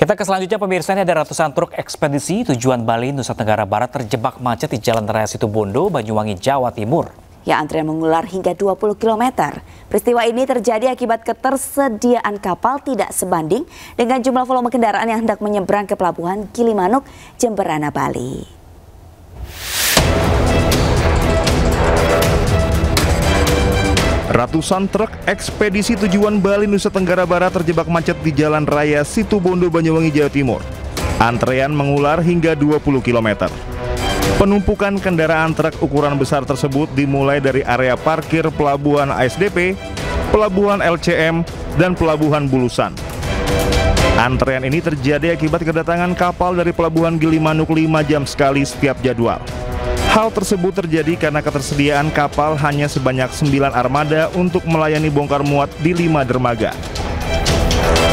Kita ke selanjutnya pemirsa, ini ada ratusan truk ekspedisi tujuan Bali, Nusa Tenggara Barat terjebak macet di Jalan Raya Situbondo, Banyuwangi, Jawa Timur. Ya, antrian mengular hingga 20 km. Peristiwa ini terjadi akibat ketersediaan kapal tidak sebanding dengan jumlah volume kendaraan yang hendak menyeberang ke Pelabuhan Gilimanuk, Jemberana, Bali. Ratusan truk ekspedisi tujuan Bali, Nusa Tenggara Barat terjebak macet di Jalan Raya Situbondo, Banyuwangi, Jawa Timur. Antrean mengular hingga 20 km. Penumpukan kendaraan truk ukuran besar tersebut dimulai dari area parkir Pelabuhan ASDP, Pelabuhan LCM, dan Pelabuhan Bulusan. Antrean ini terjadi akibat kedatangan kapal dari Pelabuhan Gilimanuk 5 jam sekali setiap jadwal. Hal tersebut terjadi karena ketersediaan kapal hanya sebanyak 9 armada untuk melayani bongkar muat di 5 dermaga.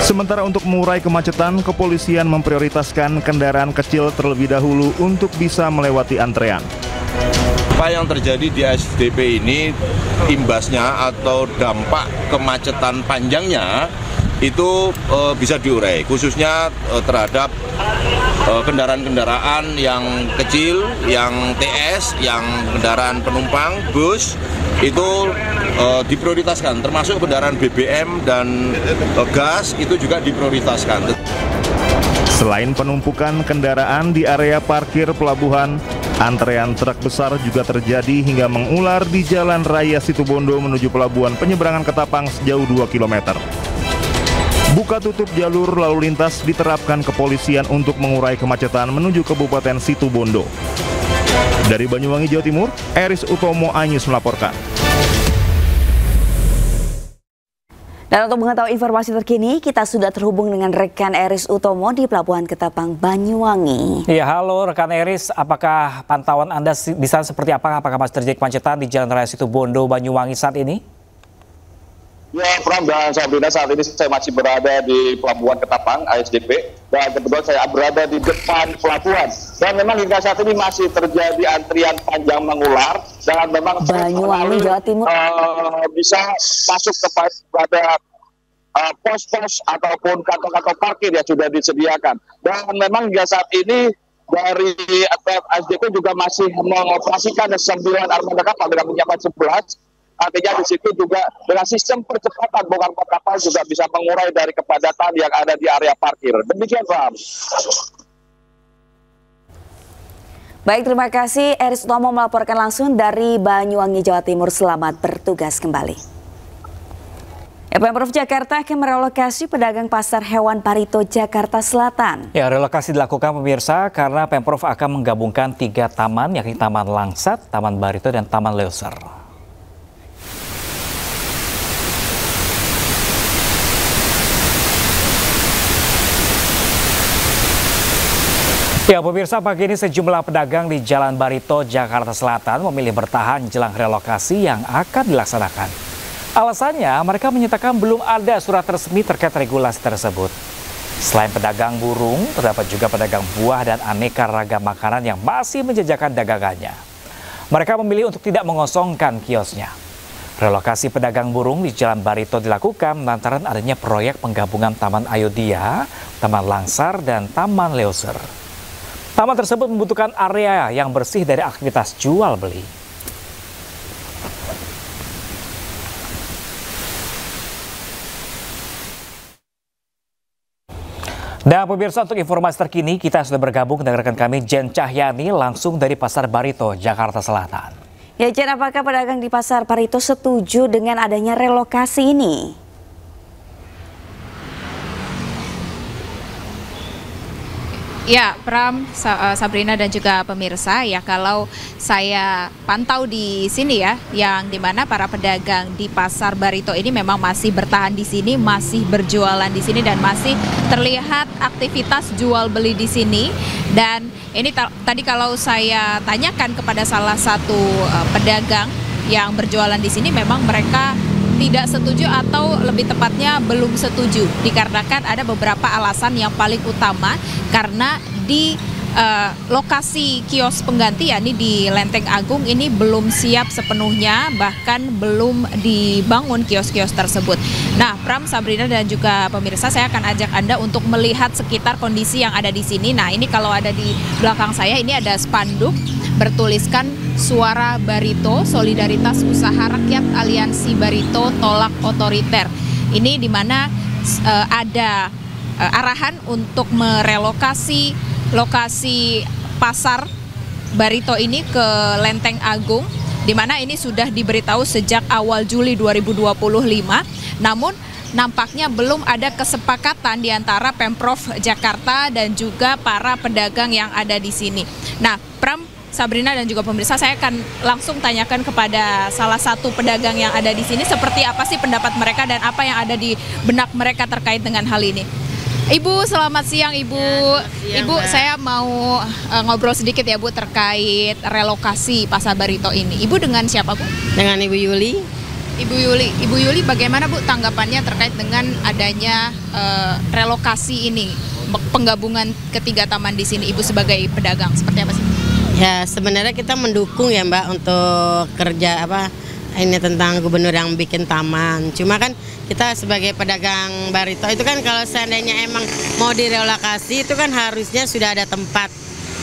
Sementara untuk mengurai kemacetan, kepolisian memprioritaskan kendaraan kecil terlebih dahulu untuk bisa melewati antrean. Apa yang terjadi di ASDP ini, imbasnya atau dampak kemacetan panjangnya itu bisa diurai, khususnya terhadap kendaraan-kendaraan yang kecil, yang TS, yang kendaraan penumpang, bus, itu diprioritaskan, termasuk kendaraan BBM dan gas itu juga diprioritaskan. Selain penumpukan kendaraan di area parkir pelabuhan, antrean truk besar juga terjadi hingga mengular di Jalan Raya Situbondo menuju Pelabuhan Penyeberangan Ketapang sejauh 2 km. Buka tutup jalur lalu lintas diterapkan kepolisian untuk mengurai kemacetan menuju Kabupaten Situbondo. Dari Banyuwangi, Jawa Timur, Eris Utomo Anyus melaporkan. Dan untuk mengetahui informasi terkini, kita sudah terhubung dengan rekan Eris Utomo di Pelabuhan Ketapang, Banyuwangi. Iya, halo rekan Eris, apakah pantauan Anda di sana seperti apa? Apakah masih terjadi kemacetan di Jalan Raya Situbondo, Banyuwangi saat ini? Ya, Pram dan Sabrina, saat ini saya masih berada di Pelabuhan Ketapang, ASDP, dan kebetulan saya berada di depan pelabuhan. Dan memang hingga saat ini masih terjadi antrian panjang mengular, dan memang Banyuwangi, Jawa Timur bisa masuk kepada pos-pos ataupun kantong-kantong parkir yang sudah disediakan. Dan memang hingga saat ini dari ASDP juga masih mengoperasikan 9 armada kapal dengan menyiapkan 11. Artinya di situ juga dengan sistem percepatan bongkar muat kapal juga bisa mengurai dari kepadatan yang ada di area parkir. Demikian, Ram. Baik, terima kasih Eris Utomo melaporkan langsung dari Banyuwangi, Jawa Timur. Selamat bertugas kembali. Pemprov Jakarta akan merelokasi pedagang pasar hewan Barito, Jakarta Selatan. Ya, relokasi dilakukan pemirsa karena Pemprov akan menggabungkan 3 taman, yakni Taman Langsat, Taman Barito, dan Taman Leuser. Ya, pemirsa, pagi ini sejumlah pedagang di Jalan Barito, Jakarta Selatan memilih bertahan jelang relokasi yang akan dilaksanakan. Alasannya, mereka menyatakan belum ada surat resmi terkait regulasi tersebut. Selain pedagang burung, terdapat juga pedagang buah dan aneka ragam makanan yang masih menjajakan dagangannya. Mereka memilih untuk tidak mengosongkan kiosnya. Relokasi pedagang burung di Jalan Barito dilakukan lantaran adanya proyek penggabungan Taman Ayodhya, Taman Langsar, dan Taman Leuser. Taman tersebut membutuhkan area yang bersih dari aktivitas jual beli. Dan pemirsa, untuk informasi terkini kita sudah bergabung dengan rekan kami Jen Cahyani langsung dari Pasar Barito, Jakarta Selatan. Ya, Jen, apakah pedagang di Pasar Barito setuju dengan adanya relokasi ini? Ya, Pram, Sabrina dan juga pemirsa, ya kalau saya pantau di sini ya, yang dimana para pedagang di Pasar Barito ini memang masih bertahan di sini, masih berjualan di sini dan masih terlihat aktivitas jual beli di sini. Dan ini tadi kalau saya tanyakan kepada salah satu pedagang yang berjualan di sini, memang mereka tidak setuju atau lebih tepatnya belum setuju dikarenakan ada beberapa alasan yang paling utama karena di lokasi kios pengganti yakni di Lenteng Agung ini belum siap sepenuhnya, bahkan belum dibangun kios-kios tersebut. Nah, Pram, Sabrina dan juga pemirsa, saya akan ajak Anda untuk melihat sekitar kondisi yang ada di sini. Nah, ini kalau ada di belakang saya ini ada spanduk bertuliskan Suara Barito, Solidaritas Usaha Rakyat Aliansi Barito Tolak Otoriter. Ini di mana ada arahan untuk merelokasi lokasi pasar Barito ini ke Lenteng Agung, di mana ini sudah diberitahu sejak awal Juli 2025, namun nampaknya belum ada kesepakatan di antara Pemprov Jakarta dan juga para pedagang yang ada di sini. Nah, Pram, Sabrina dan juga pemirsa, saya akan langsung tanyakan kepada salah satu pedagang yang ada di sini seperti apa sih pendapat mereka dan apa yang ada di benak mereka terkait dengan hal ini. Ibu, selamat siang Ibu. Ibu, saya mau ngobrol sedikit ya Bu terkait relokasi Pasar Barito ini. Ibu dengan siapa Bu? Dengan Ibu Yuli. Ibu Yuli, bagaimana Bu tanggapannya terkait dengan adanya relokasi ini, penggabungan ketiga taman di sini? Ibu sebagai pedagang seperti apa sih? Ya, sebenarnya kita mendukung ya Mbak untuk kerja ini tentang gubernur yang bikin taman. Cuma kan kita sebagai pedagang Barito itu kan kalau seandainya emang mau direlokasi itu kan harusnya sudah ada tempat.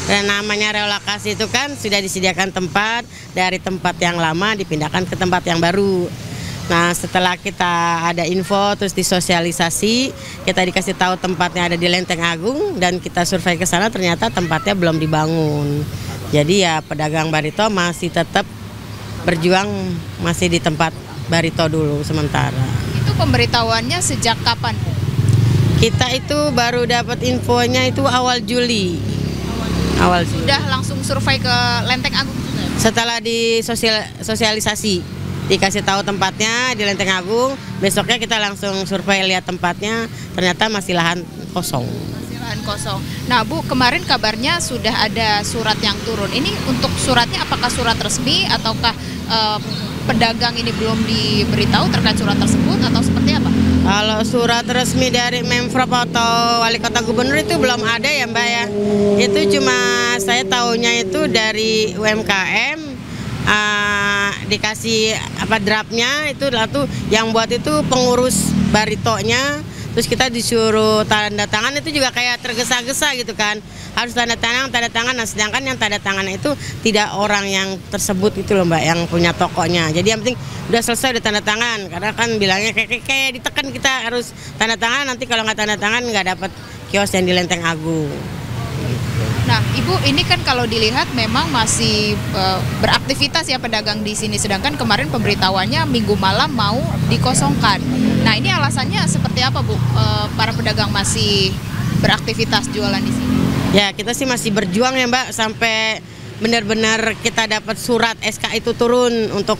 Dan namanya relokasi itu kan sudah disediakan tempat, dari tempat yang lama dipindahkan ke tempat yang baru. Nah, setelah kita ada info terus disosialisasi, kita dikasih tahu tempatnya ada di Lenteng Agung dan kita survei ke sana ternyata tempatnya belum dibangun. Jadi ya pedagang Barito masih tetap berjuang masih di tempat Barito dulu sementara. Itu pemberitahuannya sejak kapan? Kita itu baru dapat infonya itu awal Juli. Awal Juli. Sudah langsung survei ke Lenteng Agung? Setelah disosialisasi, dikasih tahu tempatnya di Lenteng Agung, besoknya kita langsung survei lihat tempatnya, ternyata masih lahan kosong. Kosong. Nah Bu, kemarin kabarnya sudah ada surat yang turun. Ini untuk suratnya apakah surat resmi ataukah pedagang ini belum diberitahu terkait surat tersebut atau seperti apa? Kalau surat resmi dari Pemprov atau Wali Kota Gubernur itu belum ada ya Mbak ya. Itu cuma saya tahunya itu dari UMKM dikasih draftnya itu tuh yang buat itu pengurus Baritonya. Terus kita disuruh tanda tangan itu juga kayak tergesa-gesa gitu kan. Harus tanda tangan. Nah sedangkan yang tanda tangan itu tidak orang yang tersebut itu loh Mbak, yang punya tokonya. Jadi yang penting udah selesai udah tanda tangan. Karena kan bilangnya kayak ditekan kita harus tanda tangan. Nanti kalau nggak tanda tangan nggak dapat kios yang di Lenteng Agung. Nah, Ibu, ini kan kalau dilihat memang masih beraktivitas ya pedagang di sini. Sedangkan kemarin pemberitahuannya minggu malam mau dikosongkan. Nah, ini alasannya seperti apa, Bu? Para pedagang masih beraktivitas jualan di sini? Ya, kita sih masih berjuang ya, Mbak, sampai benar-benar kita dapat surat SK itu turun untuk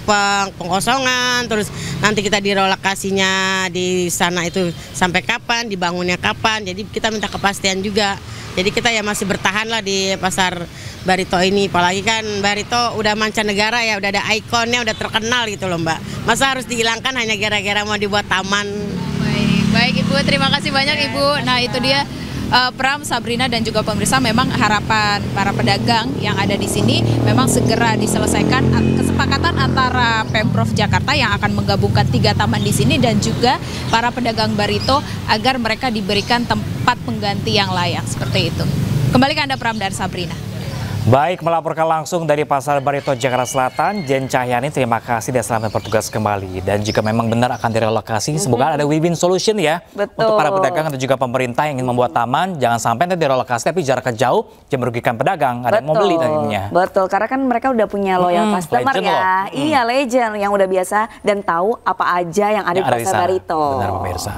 pengosongan, terus nanti kita direlokasinya di sana itu sampai kapan, dibangunnya kapan. Jadi kita minta kepastian juga. Jadi kita ya masih bertahan lah di Pasar Barito ini. Apalagi kan Barito udah mancanegara ya, udah ada ikonnya, udah terkenal gitu loh Mbak. Masa harus dihilangkan hanya gara-gara mau dibuat taman. Baik Ibu, terima kasih banyak Ibu. Nah itu dia Pram, Sabrina dan juga pemirsa, memang harapan para pedagang yang ada di sini memang segera diselesaikan kesepakatan antara Pemprov Jakarta yang akan menggabungkan 3 taman di sini dan juga para pedagang Barito agar mereka diberikan tempat pengganti yang layak seperti itu. Kembali ke Anda Pram dan Sabrina. Baik, melaporkan langsung dari Pasar Barito, Jakarta Selatan, Jen Cahyani, terima kasih dan selamat bertugas kembali. Dan jika memang benar akan direlokasi, semoga ada win-win solution ya. Betul. Untuk para pedagang dan juga pemerintah yang ingin membuat taman, jangan sampai nanti direlokasi tapi jaraknya jauh, yang merugikan pedagang, ada yang mau beli nantinya. Betul, karena kan mereka udah punya loyal customer ya. Iya, legend yang udah biasa dan tahu apa aja yang ada di Pasar Barito. Benar pemirsa.